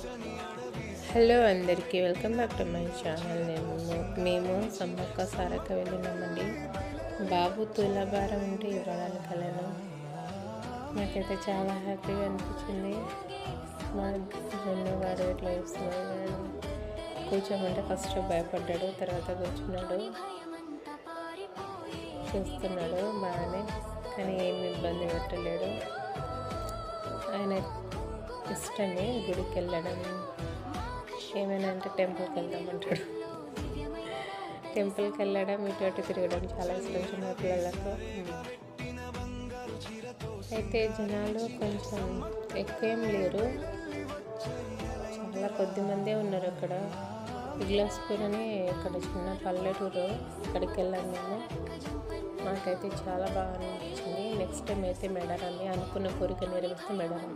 Hello అందరికీ welcome back to my channel. మేము సమ్మక్క సారక్క వెళ్ళినామండి. బాబు తులాభారం ఉంటే ఇవ్వడానికి వెళ్ళాను. నాకైతే చాలా హ్యాపీగా అనిపించింది. మా వాడు ఎట్లా చేస్తున్నాడు, కూర్చోమంటే ఫస్ట్ భయపడ్డాడు, తర్వాత కూర్చున్నాడు, చూస్తున్నాడు బాగానే, కానీ ఏమి ఇబ్బంది పెట్టలేడు. ఆయన ఇష్టమే గుడికి వెళ్ళడం, ఏమైనా అంటే టెంపుల్కి వెళ్దామంటాడు. టెంపుల్కి వెళ్ళడం, ఇటు అటు తిరగడం చాలా ఇష్టం చిన్న పిల్లలకు. అయితే జనాలు కొంచెం ఎక్కువేం లేరు, చాలా కొద్ది మందే ఉన్నారు అక్కడ. ఇగ్లాస్పూర్ అని ఇక్కడ చిన్న పల్లెటూరు, అక్కడికి వెళ్ళాను మేము. నాకైతే చాలా బాగా అనిపించింది. నెక్స్ట్ టైం అయితే మెడారం, అనుకున్న కోరిక నెరవేరిస్తే మెడారం.